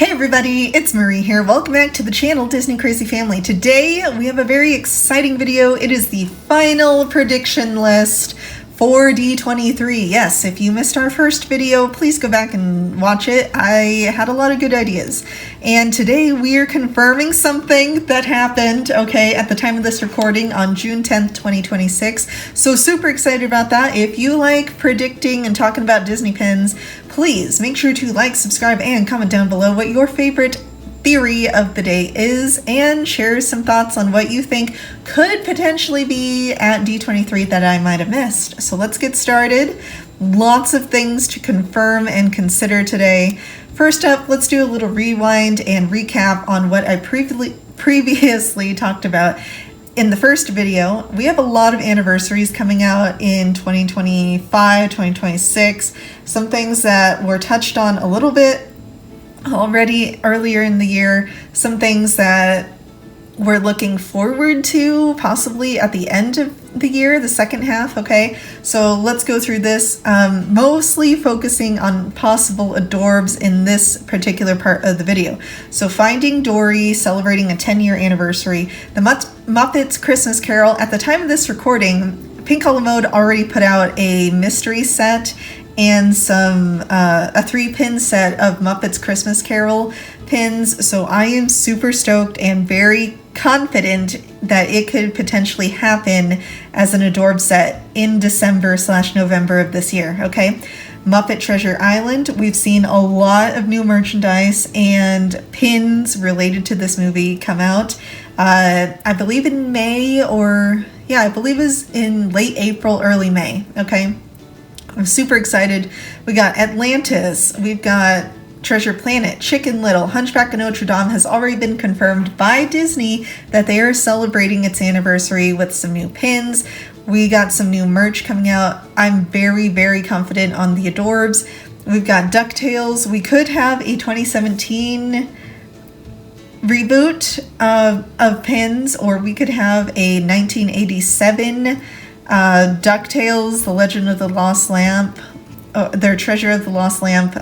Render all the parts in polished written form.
Hey everybody, it's Marie here. Welcome back to the channel Disney Crazy Family. Today we have a very exciting video. It is the final prediction list for D23. Yes, if you missed our first video, please go back and watch it. I had a lot of good ideas. And today we are confirming something that happened, okay, at the time of this recording on June 10th, 2026. So super excited about that. If you like predicting and talking about Disney pins, please make sure to like, subscribe, and comment down below what your favorite theory of the day is, and share some thoughts on what you think could potentially be at D23 that I might have missed. So let's get started. Lots of things to confirm and consider today. First up, let's do a little rewind and recap on what I previously talked about in the first video. We have a lot of anniversaries coming out in 2025, 2026. Some things that were touched on a little bit already earlier in the year, some things that we're looking forward to possibly at the end of the year, the second half, okay? So let's go through this, mostly focusing on possible adorbs in this particular part of the video. So Finding Dory, celebrating a 10-year anniversary. The Muppets Christmas Carol. At the time of this recording, Pink Color Mode already put out a mystery set and a 3-pin set of Muppets Christmas Carol pins. So I am super stoked and very confident that it could potentially happen as an adorb set in December/November of this year, okay? Muppet Treasure Island, we've seen a lot of new merchandise and pins related to this movie come out. I believe in May, I believe it was in late April, early May, okay? I'm super excited. We got Atlantis, we've got Treasure Planet, Chicken Little, Hunchback of Notre Dame has already been confirmed by Disney that they are celebrating its anniversary with some new pins. We got some new merch coming out. I'm very, very confident on the adorbs. We've got DuckTales. We could have a 2017 reboot of pins, or we could have a 1987 DuckTales, The Legend of the Lost Lamp, their Treasure of the Lost Lamp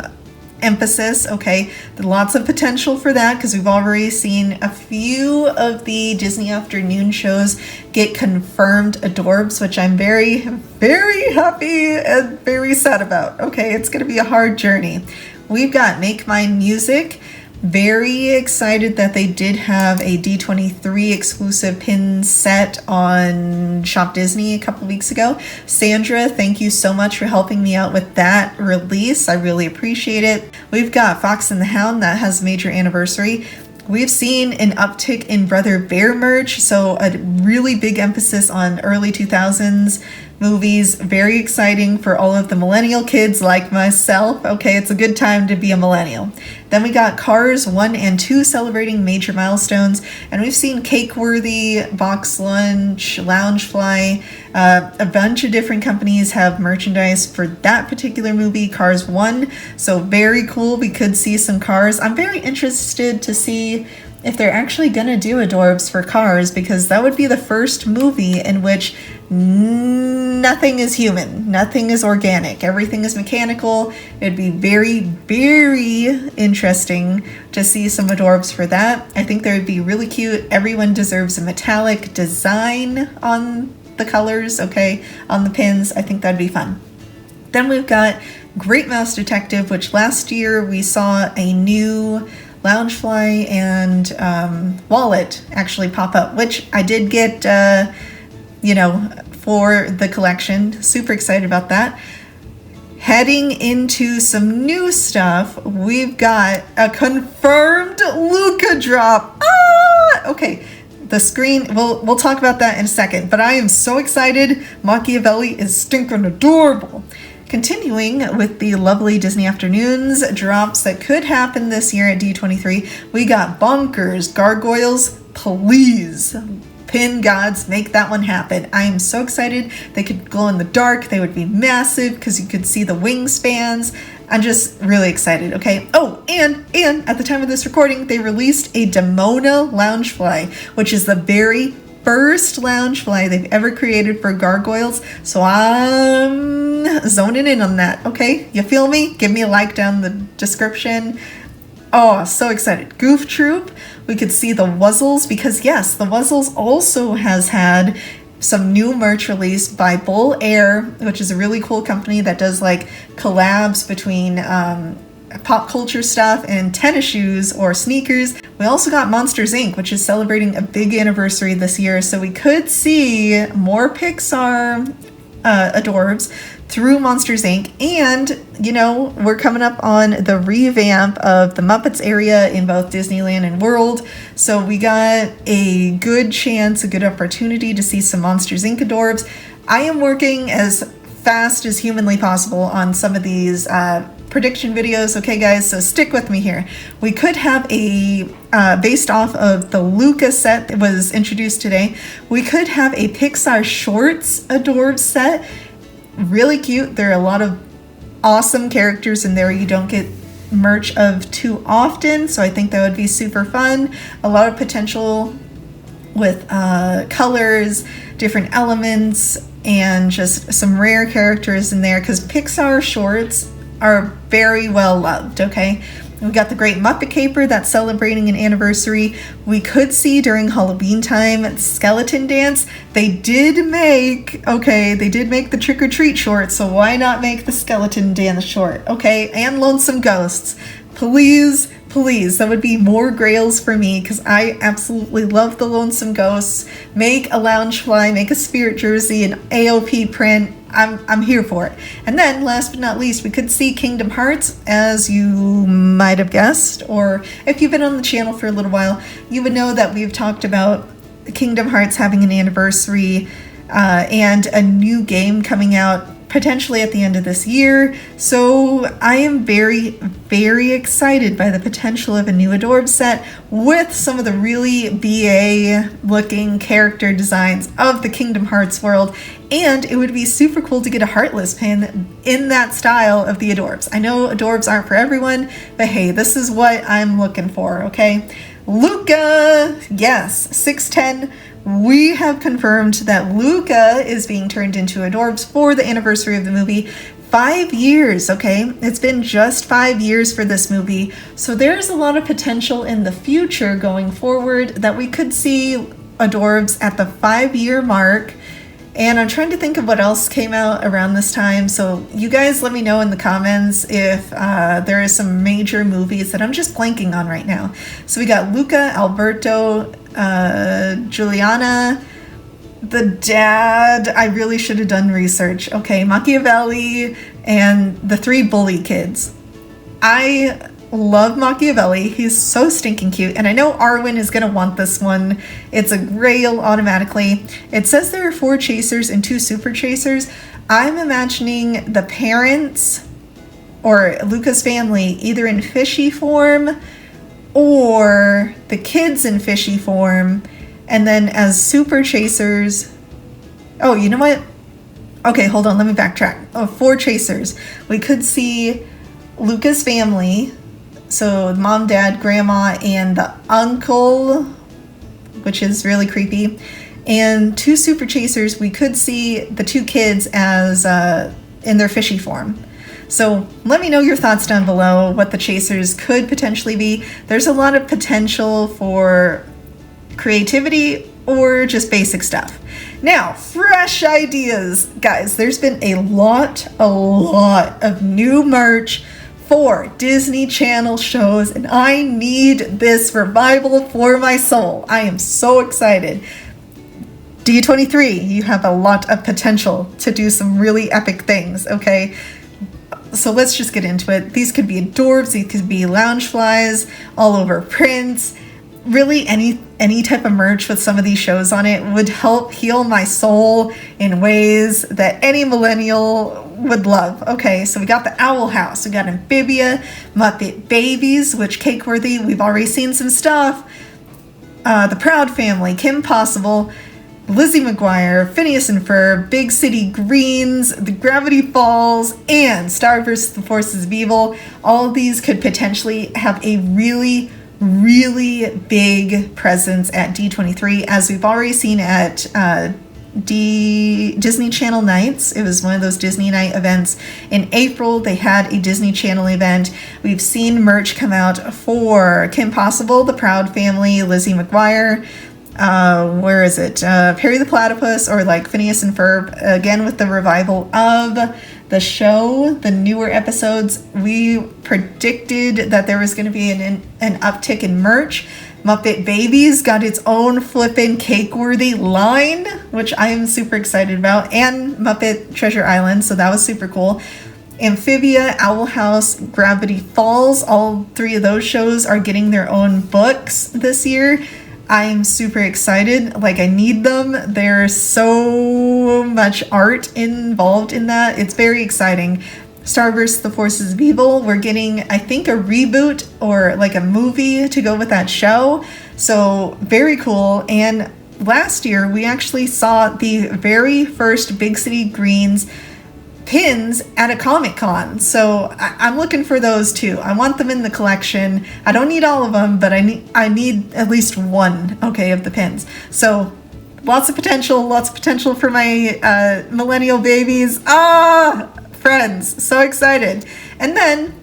emphasis, okay? Lots of potential for that because we've already seen a few of the Disney afternoon shows get confirmed adorbs, which I'm very, very happy and very sad about. Okay, it's going to be a hard journey. We've got Make Mine Music. Very excited that they did have a D23 exclusive pin set on Shop Disney a couple weeks ago. Sandra, thank you so much for helping me out with that release. I really appreciate it. We've got Fox and the Hound that has major anniversary. We've seen an uptick in Brother Bear merch, so a really big emphasis on early 2000s movies. Very exciting for all of the millennial kids like myself. Okay, it's a good time to be a millennial. Then we got Cars 1 and 2 celebrating major milestones, and we've seen Cakeworthy, Box Lunch, Loungefly, a bunch of different companies have merchandise for that particular movie, Cars 1. So very cool. We could see some Cars. I'm very interested to see if they're actually gonna do adorbs for Cars, because that would be the first movie in which nothing is human, nothing is organic, everything is mechanical. It'd be very, very interesting to see some adorbs for that. I think they would be really cute. Everyone deserves a metallic design on the colors, okay, on the pins. I think that'd be fun. Then we've got Great Mouse Detective, which last year we saw a new Loungefly and wallet actually pop up, which I did get, for the collection. Super excited about that. Heading into some new stuff, we've got a confirmed Luca drop. Okay, the screen, we'll talk about that in a second, but I am so excited. Machiavelli is stinking adorable. Continuing with the lovely Disney Afternoons drops that could happen this year at D23, we got Bonkers, Gargoyles, please. Pin gods, make that one happen. I am so excited. They could glow in the dark. They would be massive because you could see the wingspans. I'm just really excited, okay? Oh, and at the time of this recording, they released a Demona Loungefly, which is the very first Loungefly they've ever created for Gargoyles. So I'm zoning in on that, okay? You feel me? Give me a like down in the description. Oh, so excited. Goof Troop. We could see the Wuzzles, because yes, the Wuzzles also has had some new merch released by Bull Air, which is a really cool company that does like collabs between pop culture stuff and tennis shoes or sneakers. We also got Monsters Inc., which is celebrating a big anniversary this year, so we could see more Pixar adorbs through Monsters Inc. And, you know, we're coming up on the revamp of the Muppets area in both Disneyland and World, so we got a good chance, a good opportunity to see some Monsters Inc. adorbs. I am working as fast as humanly possible on some of these prediction videos, okay guys, so stick with me here. We could have a, based off of the Luca set that was introduced today, we could have a Pixar Shorts adorbs set. Really cute. There are a lot of awesome characters in there you don't get merch of too often, so I think that would be super fun. A lot of potential with colors, different elements, and just some rare characters in there, because Pixar Shorts are very well loved, okay? We got the Great Muppet Caper that's celebrating an anniversary. We could see during Halloween time Skeleton Dance. They did make the Trick or Treat short, so why not make the Skeleton Dance short, okay? And Lonesome Ghosts. Please, please, that would be more grails for me, because I absolutely love the Lonesome Ghosts. Make a Loungefly, make a Spirit Jersey, an AOP print. I'm here for it. And then, last but not least, we could see Kingdom Hearts, as you might have guessed, or if you've been on the channel for a little while, you would know that we've talked about Kingdom Hearts having an anniversary and a new game coming out potentially at the end of this year. So I am very, very excited by the potential of a new Adorbs set with some of the really BA looking character designs of the Kingdom Hearts world. And it would be super cool to get a Heartless pin in that style of the Adorbs. I know Adorbs aren't for everyone, but hey, this is what I'm looking for, okay? Luca, yes, 610. We have confirmed that Luca is being turned into Adorbs for the anniversary of the movie. 5 years, okay? It's been just 5 years for this movie. So there's a lot of potential in the future going forward that we could see Adorbs at the 5-year mark. And I'm trying to think of what else came out around this time. So you guys let me know in the comments if there is some major movies that I'm just blanking on right now. So we got Luca, Alberto, Juliana, the dad. I really should have done research. Okay, Machiavelli, and the 3 bully kids. I love Machiavelli. He's so stinking cute, and I know Arwen is gonna want this one. It's a grail automatically. It says there are 4 chasers and 2 super chasers. I'm imagining the parents or Luca's family either in fishy form or the kids in fishy form, and then as super chasers. Oh, you know what? Okay, hold on, let me backtrack. Oh, 4 chasers. We could see Luca's family, so mom, dad, grandma, and the uncle, which is really creepy. And 2 super chasers, we could see the 2 kids as in their fishy form. So let me know your thoughts down below, what the chasers could potentially be. There's a lot of potential for creativity or just basic stuff. Now, fresh ideas. Guys, there's been a lot of new merch for Disney Channel shows, and I need this revival for my soul. I am so excited. D23, you have a lot of potential to do some really epic things, okay? So let's just get into it. These could be Adorbs, these could be Loungeflies, all over prints. Really, any type of merch with some of these shows on it would help heal my soul in ways that any millennial would love. Okay, so we got the Owl House, we got Amphibia, Muppet Babies, which Cakeworthy, we've already seen some stuff. The Proud Family, Kim Possible, Lizzie McGuire, Phineas and Ferb, Big City Greens, The Gravity Falls, and Star vs. the Forces of Evil. All of these could potentially have a really big presence at D23, as we've already seen at Disney Channel nights. It was one of those Disney night events. In April, they had a Disney Channel event. We've seen merch come out for Kim Possible, The Proud Family, Lizzie McGuire, where is it? Perry the Platypus, or like Phineas and Ferb, again with the revival of the show, the newer episodes. We predicted that there was going to be an uptick in merch. Muppet Babies got its own flippin' cake-worthy line, which I am super excited about, and Muppet Treasure Island, so that was super cool. Amphibia, Owl House, Gravity Falls, all three of those shows are getting their own books this year. I'm super excited. Like, I need them. There's so much art involved in that. It's very exciting. Starburst, The Forces of Evil, we're getting, I think, a reboot or like a movie to go with that show. So very cool. And last year, we actually saw the very first Big City Greens pins at a Comic-Con. So I'm looking for those too. I want them in the collection. I don't need all of them, but I need at least one, okay, of the pins. So lots of potential for my millennial babies. Friends, so excited. And then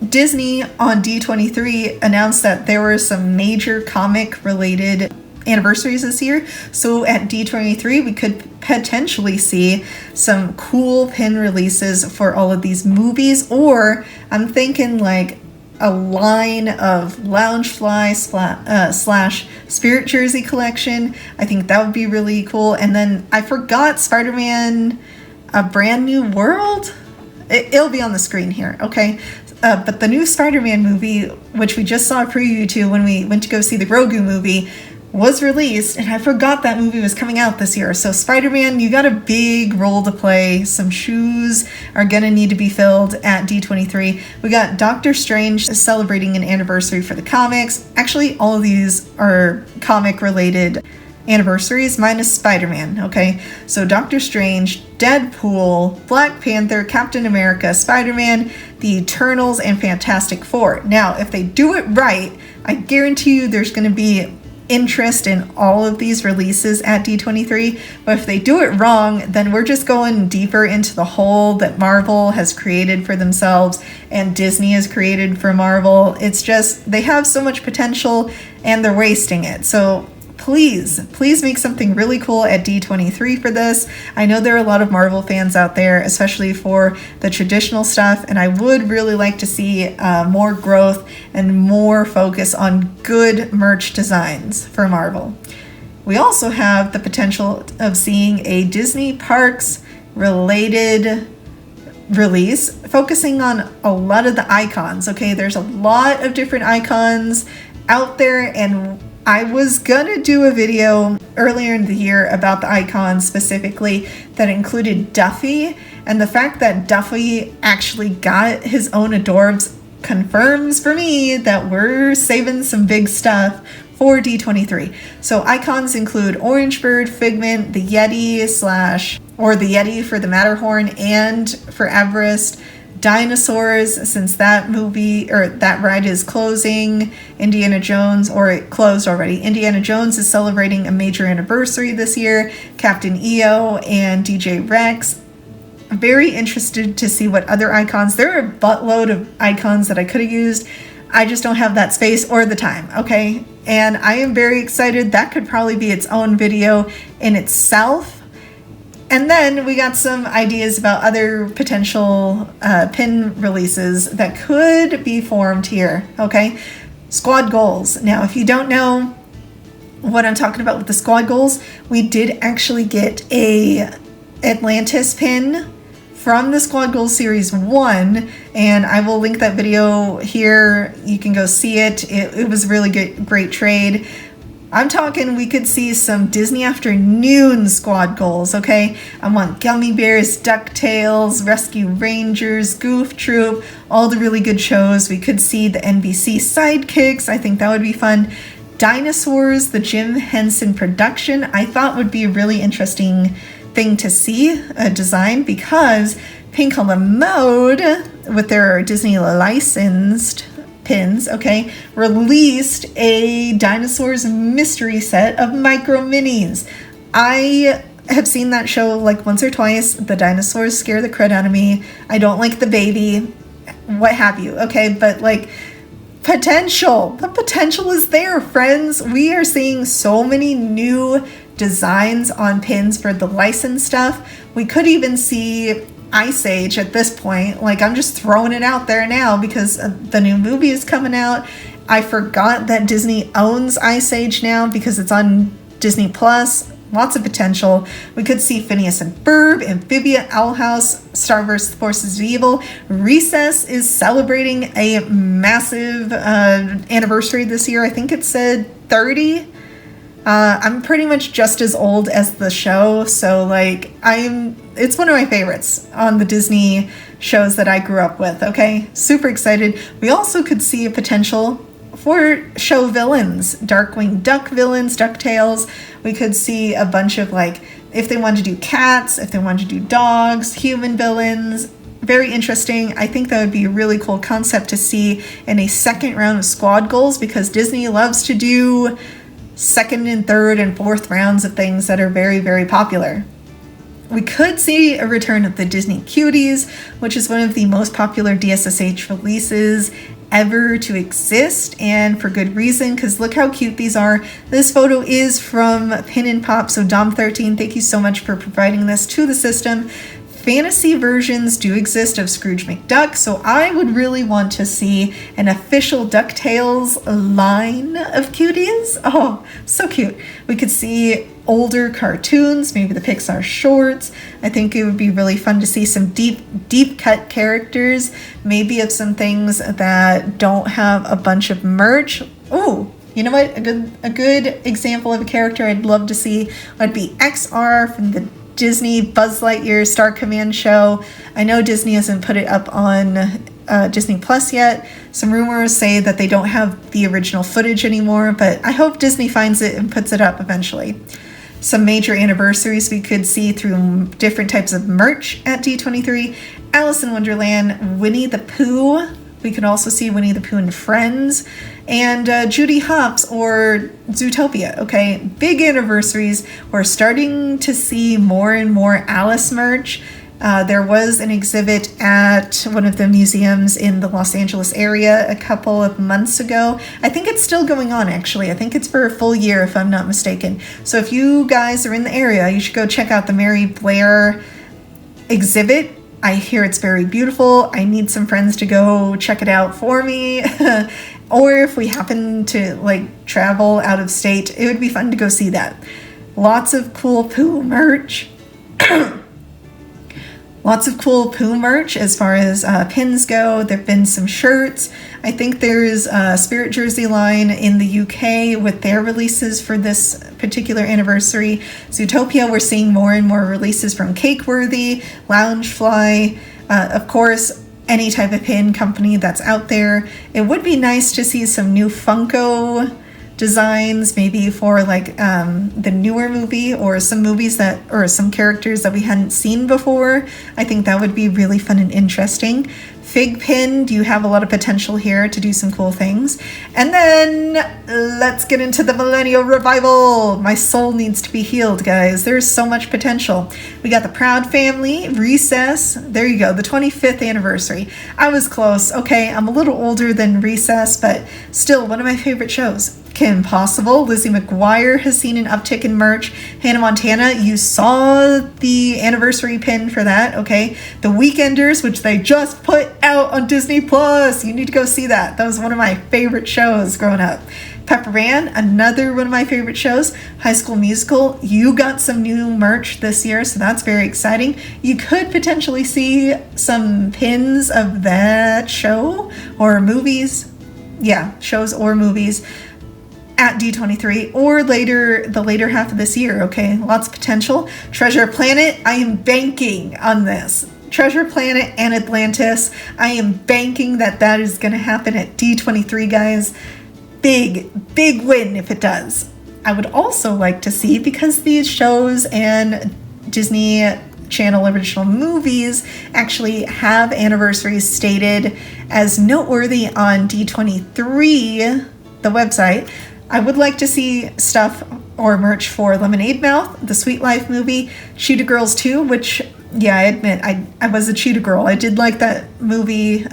Disney on D23 announced that there were some major comic related anniversaries this year. So at D23 we could potentially see some cool pin releases for all of these movies, or I'm thinking like a line of Loungefly slash Spirit Jersey collection. I think that would be really cool. And then I forgot Spider-Man A Brand New World? It'll be on the screen here, okay? But the new Spider-Man movie, which we just saw a preview to when we went to go see the Grogu movie, was released, and I forgot that movie was coming out this year. So Spider-Man, you got a big role to play. Some shoes are gonna need to be filled at D23. We got Doctor Strange celebrating an anniversary for the comics. Actually, all of these are comic-related anniversaries minus Spider-Man, okay? So Doctor Strange, Deadpool, Black Panther, Captain America, Spider-Man, the Eternals, and Fantastic Four. Now, if they do it right, I guarantee you there's going to be interest in all of these releases at D23, but if they do it wrong, then we're just going deeper into the hole that Marvel has created for themselves and Disney has created for Marvel. It's just, they have so much potential and they're wasting it. So please make something really cool at D23 for this. I know there are a lot of Marvel fans out there, especially for the traditional stuff, and I would really like to see more growth and more focus on good merch designs for Marvel. We also have the potential of seeing a Disney Parks related release focusing on a lot of the icons. Okay, there's a lot of different icons out there, and I was gonna do a video earlier in the year about the icons specifically that included Duffy, and the fact that Duffy actually got his own Adorbs confirms for me that we're saving some big stuff for D23. So icons include Orangebird, Figment, the Yeti the Yeti for the Matterhorn and for Everest, dinosaurs, since that movie or that ride is closing, Indiana Jones, or it closed already. Indiana Jones is celebrating a major anniversary this year, Captain EO and DJ Rex. I'm very interested to see what other icons. There are a buttload of icons that I could have used. I just don't have that space or the time, okay? And I am very excited. That could probably be its own video in itself. And then we got some ideas about other potential pin releases that could be formed here, okay? Squad goals. Now, if you don't know what I'm talking about with the squad goals, we did actually get a Atlantis pin from the Squad Goals Series 1, and I will link that video here. You can go see it. It was a really great trade. I'm talking we could see some Disney Afternoon squad goals, okay? I want Gummy Bears, DuckTales, Rescue Rangers, Goof Troop, all the really good shows. We could see the NBC Sidekicks. I think that would be fun. Dinosaurs, the Jim Henson production, I thought would be a really interesting thing to see, a design, because Pink on the Mode, with their Disney licensed pins, okay, released a Dinosaurs mystery set of micro minis. I have seen that show like once or twice. The dinosaurs scare the crud out of me. I don't like the baby, what have you, okay? But like, potential. The potential is there, friends. We are seeing so many new designs on pins for the licensed stuff. We could even see Ice Age at this point. Like, I'm just throwing it out there now because the new movie is coming out. I forgot that Disney owns Ice Age now because it's on Disney Plus. Lots of potential. We could see Phineas and Ferb, Amphibia, Owl House, Star vs. Forces of Evil. Recess is celebrating a massive anniversary this year. I think it said 30. I'm pretty much just as old as the show, so like it's one of my favorites on the Disney shows that I grew up with, okay? Super excited. We also could see a potential for show villains, Darkwing Duck villains, DuckTales. We could see a bunch of like, if they wanted to do cats, if they wanted to do dogs, human villains. Very interesting. I think that would be a really cool concept to see in a second round of squad goals, because Disney loves to do second and third and fourth rounds of things that are very, very popular. We could see a return of the Disney Cuties, which is one of the most popular DSSH releases ever to exist, and for good reason, because look how cute these are. This photo is from PinandPop, so Dom13, thank you so much for providing this to the system. Fantasy versions do exist of Scrooge McDuck, so I would really want to see an official DuckTales line of cuties. Oh, so cute. We could see older cartoons, maybe the Pixar shorts. I think it would be really fun to see some deep cut characters, maybe of some things that don't have a bunch of merch. Oh, you know what? A good example of a character I'd love to see would be XR from the Disney Buzz Lightyear Star Command show. I know Disney hasn't put it up on Disney Plus yet. Some rumors say that they don't have the original footage anymore, but I hope Disney finds it and puts it up eventually. Some major anniversaries we could see through different types of merch at D23. Alice in Wonderland, Winnie the Pooh. We could also see Winnie the Pooh and Friends, and Judy Hopps or Zootopia, okay? Big anniversaries. We're starting to see more and more Alice merch. There was an exhibit at one of the museums in the Los Angeles area a couple of months ago. I think it's still going on, actually. I think it's for a full year, if I'm not mistaken. So if you guys are in the area, you should go check out the Mary Blair exhibit. I hear it's very beautiful. I need some friends to go check it out for me. Or if we happen to like travel out of state, it would be fun to go see that. Lots of cool Pooh merch. Lots of cool Pooh merch as far as pins go. There have been some shirts. I think there's a Spirit Jersey line in the UK with their releases for this particular anniversary. Zootopia, we're seeing more and more releases from Cakeworthy, Loungefly, of course, any type of pin company that's out there. It would be nice to see some new Funko designs, maybe for like the newer movie or some movies or some characters that we hadn't seen before. I think that would be really fun and interesting. Fig Pin, do you have a lot of potential here to do some cool things? And then let's get into the Millennial Revival. My soul needs to be healed, guys. There's so much potential. We got the Proud Family, Recess. There you go, the 25th anniversary. I was close. Okay, I'm a little older than Recess, but still one of my favorite shows. Kim Possible, Lizzie McGuire has seen an uptick in merch. Hannah Montana, you saw the anniversary pin for that, okay? The Weekenders, which they just put out on Disney Plus. You need to go see that. That was one of my favorite shows growing up. Pepper Ann, another one of my favorite shows. High School Musical, you got some new merch this year, so that's very exciting. You could potentially see some pins of that show or movies. Yeah, shows or movies at D23 or later, the later half of this year, okay? Lots of potential. Treasure Planet, I am banking on this. Treasure Planet and Atlantis, I am banking that is going to happen at D23, guys. Big win if it does. I would also like to see, because these shows and Disney Channel original movies actually have anniversaries stated as noteworthy on D23, the website, I would like to see stuff or merch for Lemonade Mouth, the Sweet Life movie, Cheetah Girls 2, which, yeah, I admit, I was a cheetah girl. I did like that movie.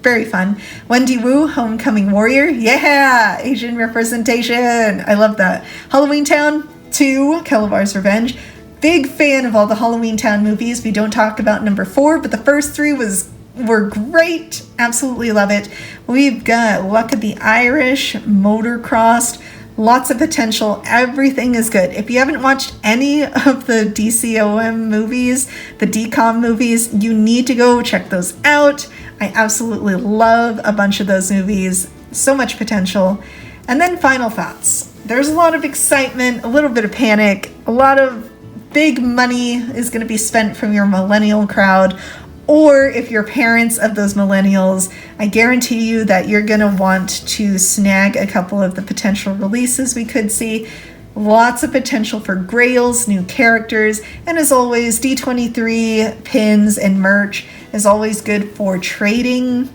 Very fun. Wendy Wu, Homecoming Warrior. Yeah, Asian representation. I love that. Halloween Town 2, Calabar's Revenge. Big fan of all the Halloween Town movies. We don't talk about number 4, but the first 3 were great. Absolutely love it. We've got Luck of the Irish, Motorcrossed, lots of potential. Everything is good. If you haven't watched any of the DCOM movies, the DCOM movies, you need to go check those out. I absolutely love a bunch of those movies. So much potential. And then final thoughts. There's a lot of excitement, a little bit of panic, a lot of big money is going to be spent from your millennial crowd. Or if you're parents of those millennials, I guarantee you that you're going to want to snag a couple of the potential releases we could see. Lots of potential for grails, new characters, and as always, D23 pins and merch is always good for trading.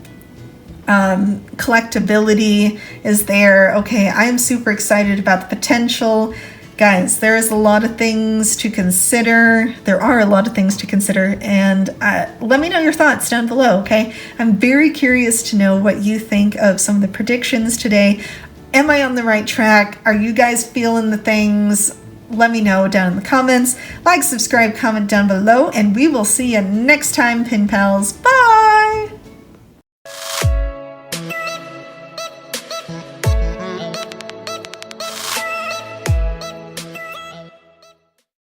Collectability is there. Okay, I am super excited about the potential. Guys, there is a lot of things to consider. There are a lot of things to consider, and let me know your thoughts down below, okay? I'm very curious to know what you think of some of the predictions today. Am I on the right track? Are you guys feeling the things? Let me know down in the comments. Like, subscribe, comment down below, and we will see you next time, Pin Pals. Bye!